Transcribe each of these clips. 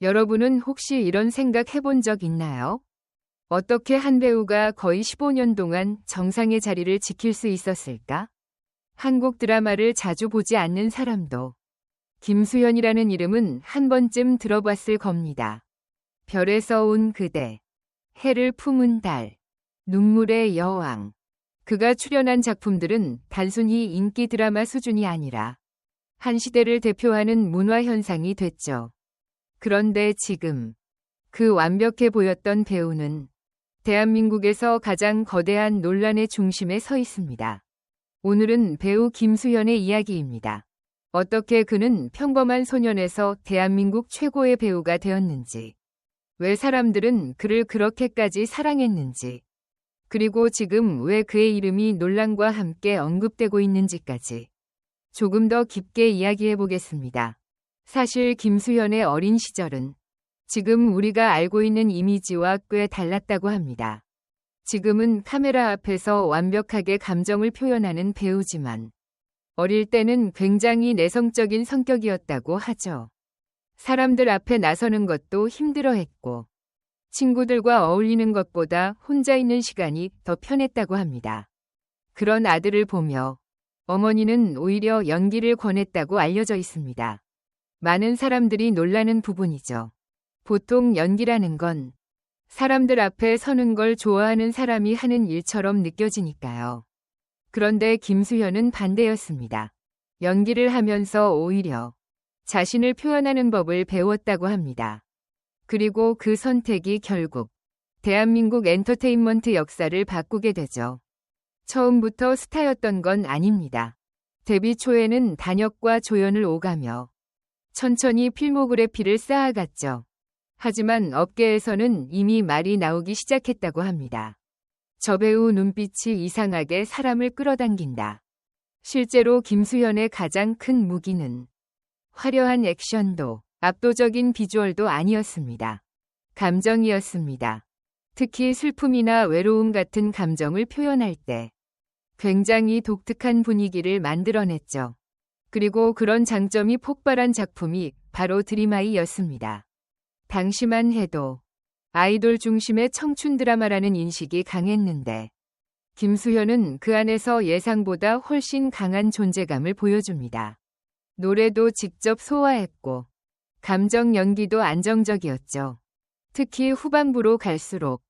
여러분은 혹시 이런 생각 해본 적 있나요? 어떻게 한 배우가 거의 15년 동안 정상의 자리를 지킬 수 있었을까? 한국 드라마를 자주 보지 않는 사람도 김수현이라는 이름은 한 번쯤 들어봤을 겁니다. 별에서 온 그대, 해를 품은 달, 눈물의 여왕. 그가 출연한 작품들은 단순히 인기 드라마 수준이 아니라 한 시대를 대표하는 문화 현상이 됐죠. 그런데 지금 그 완벽해 보였던 배우는 대한민국에서 가장 거대한 논란의 중심에 서 있습니다. 오늘은 배우 김수현의 이야기입니다. 어떻게 그는 평범한 소년에서 대한민국 최고의 배우가 되었는지, 왜 사람들은 그를 그렇게까지 사랑했는지, 그리고 지금 왜 그의 이름이 논란과 함께 언급되고 있는지까지 조금 더 깊게 이야기해 보겠습니다. 사실 김수현의 어린 시절은 지금 우리가 알고 있는 이미지와 꽤 달랐다고 합니다. 지금은 카메라 앞에서 완벽하게 감정을 표현하는 배우지만 어릴 때는 굉장히 내성적인 성격이었다고 하죠. 사람들 앞에 나서는 것도 힘들어했고 친구들과 어울리는 것보다 혼자 있는 시간이 더 편했다고 합니다. 그런 아들을 보며 어머니는 오히려 연기를 권했다고 알려져 있습니다. 많은 사람들이 놀라는 부분이죠. 보통 연기라는 건 사람들 앞에 서는 걸 좋아하는 사람이 하는 일처럼 느껴지니까요. 그런데 김수현은 반대였습니다. 연기를 하면서 오히려 자신을 표현하는 법을 배웠다고 합니다. 그리고 그 선택이 결국 대한민국 엔터테인먼트 역사를 바꾸게 되죠. 처음부터 스타였던 건 아닙니다. 데뷔 초에는 단역과 조연을 오가며 천천히 필모그래피를 쌓아갔죠. 하지만 업계에서는 이미 말이 나오기 시작했다고 합니다. 저 배우 눈빛이 이상하게 사람을 끌어당긴다. 실제로 김수현의 가장 큰 무기는 화려한 액션도 압도적인 비주얼도 아니었습니다. 감정이었습니다. 특히 슬픔이나 외로움 같은 감정을 표현할 때 굉장히 독특한 분위기를 만들어냈죠. 그리고 그런 장점이 폭발한 작품이 바로 드림아이였습니다. 당시만 해도 아이돌 중심의 청춘 드라마라는 인식이 강했는데 김수현은 그 안에서 예상보다 훨씬 강한 존재감을 보여줍니다. 노래도 직접 소화했고 감정 연기도 안정적이었죠. 특히 후반부로 갈수록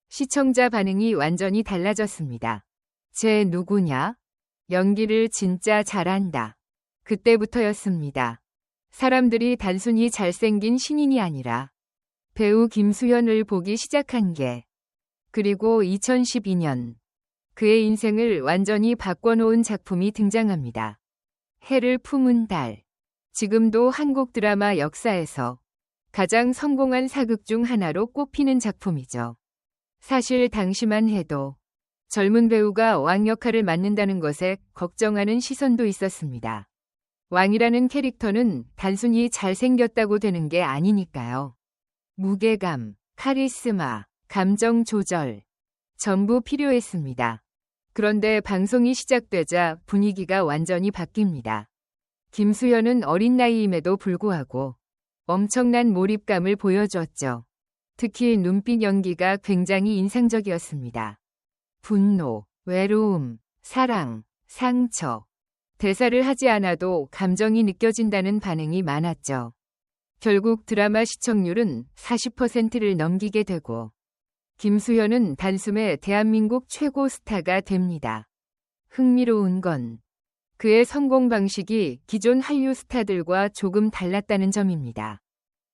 시청자 반응이 완전히 달라졌습니다. 쟤 누구냐? 연기를 진짜 잘한다. 그때부터였습니다. 사람들이 단순히 잘생긴 신인이 아니라 배우 김수현을 보기 시작한 게, 그리고 2012년 그의 인생을 완전히 바꿔놓은 작품이 등장합니다. 해를 품은 달. 지금도 한국 드라마 역사에서 가장 성공한 사극 중 하나로 꼽히는 작품이죠. 사실 당시만 해도 젊은 배우가 왕 역할을 맡는다는 것에 걱정하는 시선도 있었습니다. 왕이라는 캐릭터는 단순히 잘생겼다고 되는 게 아니니까요. 무게감, 카리스마, 감정 조절, 전부 필요했습니다. 그런데 방송이 시작되자 분위기가 완전히 바뀝니다. 김수현은 어린 나이임에도 불구하고 엄청난 몰입감을 보여줬죠. 특히 눈빛 연기가 굉장히 인상적이었습니다. 분노, 외로움, 사랑, 상처. 대사를 하지 않아도 감정이 느껴진다는 반응이 많았죠. 결국 드라마 시청률은 40%를 넘기게 되고 김수현은 단숨에 대한민국 최고 스타가 됩니다. 흥미로운 건 그의 성공 방식이 기존 한류 스타들과 조금 달랐다는 점입니다.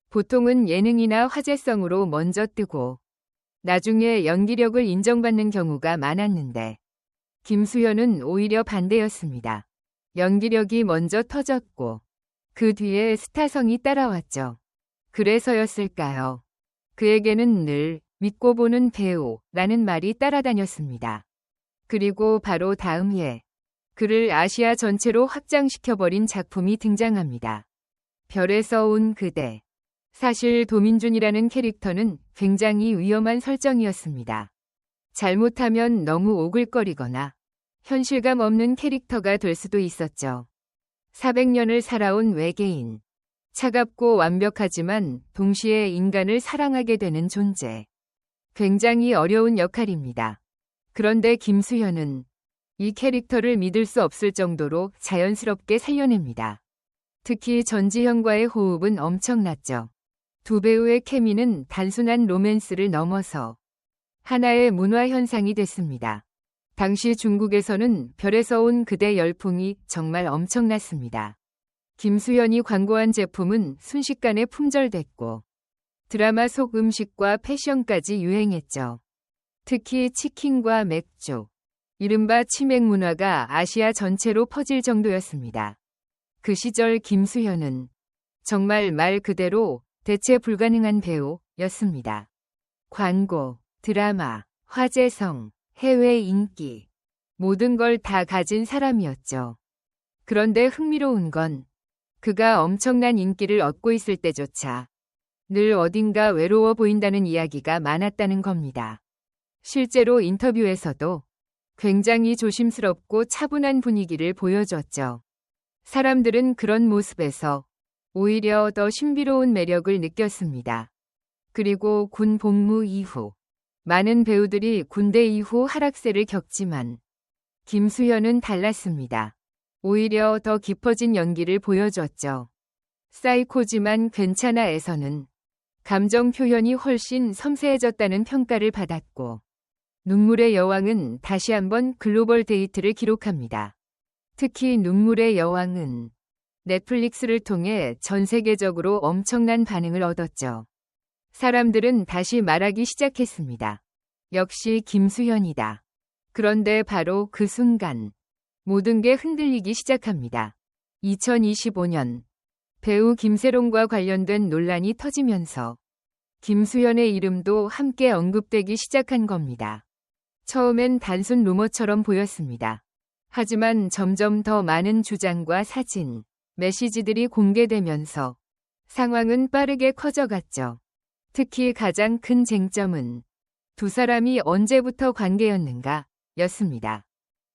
보통은 예능이나 화제성으로 먼저 뜨고 나중에 연기력을 인정받는 경우가 많았는데 김수현은 오히려 반대였습니다. 연기력이 먼저 터졌고 그 뒤에 스타성이 따라왔죠. 그래서였을까요? 그에게는 늘 믿고 보는 배우라는 말이 따라다녔습니다. 그리고 바로 다음 해 그를 아시아 전체로 확장시켜버린 작품이 등장합니다. 별에서 온 그대. 사실 도민준이라는 캐릭터는 굉장히 위험한 설정이었습니다. 잘못하면 너무 오글거리거나 현실감 없는 캐릭터가 될 수도 있었죠. 400년을 살아온 외계인. 차갑고 완벽하지만 동시에 인간을 사랑하게 되는 존재. 굉장히 어려운 역할입니다. 그런데 김수현은 이 캐릭터를 믿을 수 없을 정도로 자연스럽게 살려냅니다. 특히 전지현과의 호흡은 엄청났죠. 두 배우의 케미는 단순한 로맨스를 넘어서 하나의 문화 현상이 됐습니다. 당시 중국에서는 별에서 온 그대 열풍이 정말 엄청났습니다. 김수현이 광고한 제품은 순식간에 품절됐고 드라마 속 음식과 패션까지 유행했죠. 특히 치킨과 맥주, 이른바 치맥 문화가 아시아 전체로 퍼질 정도였습니다. 그 시절 김수현은 정말 말 그대로 대체 불가능한 배우였습니다. 광고, 드라마, 화제성, 해외 인기, 모든 걸 다 가진 사람이었죠. 그런데 흥미로운 건 그가 엄청난 인기를 얻고 있을 때조차 늘 어딘가 외로워 보인다는 이야기가 많았다는 겁니다. 실제로 인터뷰에서도 굉장히 조심스럽고 차분한 분위기를 보여줬죠. 사람들은 그런 모습에서 오히려 더 신비로운 매력을 느꼈습니다. 그리고 군 복무 이후 많은 배우들이 군대 이후 하락세를 겪지만 김수현은 달랐습니다. 오히려 더 깊어진 연기를 보여줬죠. 사이코지만 괜찮아에서는 감정 표현이 훨씬 섬세해졌다는 평가를 받았고 눈물의 여왕은 다시 한번 글로벌 데이트를 기록합니다. 특히 눈물의 여왕은 넷플릭스를 통해 전 세계적으로 엄청난 반응을 얻었죠. 사람들은 다시 말하기 시작했습니다. 역시 김수현이다. 그런데 바로 그 순간 모든 게 흔들리기 시작합니다. 2025년 배우 김세롱과 관련된 논란이 터지면서 김수현의 이름도 함께 언급되기 시작한 겁니다. 처음엔 단순 루머처럼 보였습니다. 하지만 점점 더 많은 주장과 사진, 메시지들이 공개되면서 상황은 빠르게 커져갔죠. 특히 가장 큰 쟁점은 두 사람이 언제부터 관계였는가 였습니다.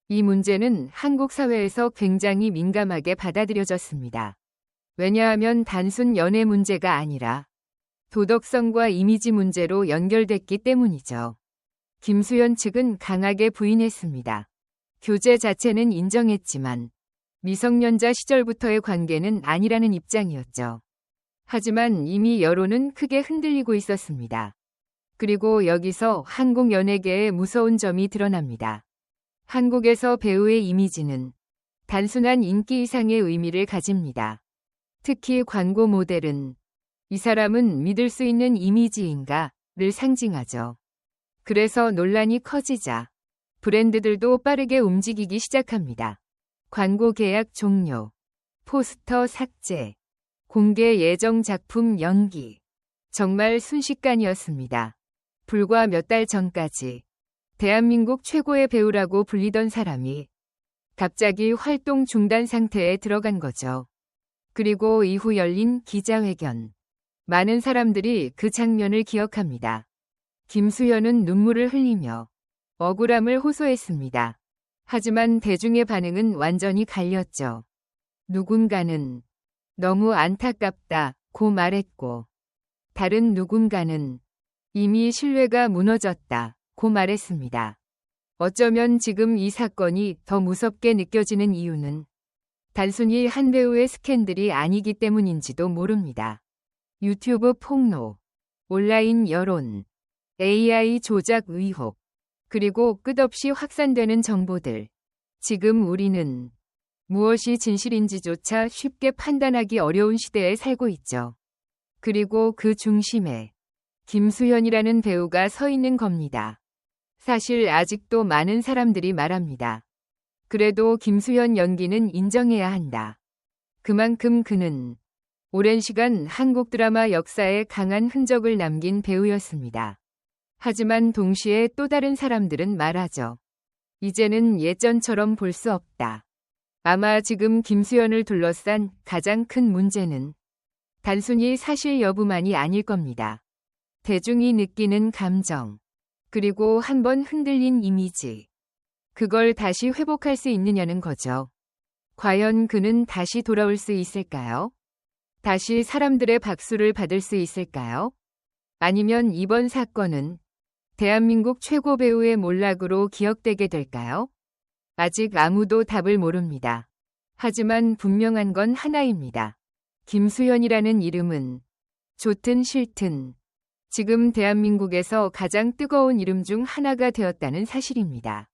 이 문제는 한국 사회에서 굉장히 민감하게 받아들여졌습니다. 왜냐하면 단순 연애 문제가 아니라 도덕성과 이미지 문제로 연결됐기 때문이죠. 김수현 측은 강하게 부인했습니다. 교제 자체는 인정했지만 미성년자 시절부터의 관계는 아니라는 입장이었죠. 하지만 이미 여론은 크게 흔들리고 있었습니다. 그리고 여기서 한국 연예계의 무서운 점이 드러납니다. 한국에서 배우의 이미지는 단순한 인기 이상의 의미를 가집니다. 특히 광고 모델은 이 사람은 믿을 수 있는 이미지인가를 상징하죠. 그래서 논란이 커지자 브랜드들도 빠르게 움직이기 시작합니다. 광고 계약 종료, 포스터 삭제, 공개 예정 작품 연기. 정말 순식간이었습니다. 불과 몇 달 전까지 대한민국 최고의 배우라고 불리던 사람이 갑자기 활동 중단 상태에 들어간 거죠. 그리고 이후 열린 기자회견. 많은 사람들이 그 장면을 기억합니다. 김수현은 눈물을 흘리며 억울함을 호소했습니다. 하지만 대중의 반응은 완전히 갈렸죠. 누군가는 너무 안타깝다고 말했고 다른 누군가는 이미 신뢰가 무너졌다고 말했습니다. 어쩌면 지금 이 사건이 더 무섭게 느껴지는 이유는 단순히 한 배우의 스캔들이 아니기 때문인지도 모릅니다. 유튜브 폭로, 온라인 여론, AI 조작 의혹, 그리고 끝없이 확산되는 정보들. 지금 우리는 무엇이 진실인지조차 쉽게 판단하기 어려운 시대에 살고 있죠. 그리고 그 중심에 김수현이라는 배우가 서 있는 겁니다. 사실 아직도 많은 사람들이 말합니다. 그래도 김수현 연기는 인정해야 한다. 그만큼 그는 오랜 시간 한국 드라마 역사에 강한 흔적을 남긴 배우였습니다. 하지만 동시에 또 다른 사람들은 말하죠. 이제는 예전처럼 볼 수 없다. 아마 지금 김수현을 둘러싼 가장 큰 문제는 단순히 사실 여부만이 아닐 겁니다. 대중이 느끼는 감정, 그리고 한번 흔들린 이미지. 그걸 다시 회복할 수 있느냐는 거죠. 과연 그는 다시 돌아올 수 있을까요? 다시 사람들의 박수를 받을 수 있을까요? 아니면 이번 사건은 대한민국 최고 배우의 몰락으로 기억되게 될까요? 아직 아무도 답을 모릅니다. 하지만 분명한 건 하나입니다. 김수현이라는 이름은 좋든 싫든 지금 대한민국에서 가장 뜨거운 이름 중 하나가 되었다는 사실입니다.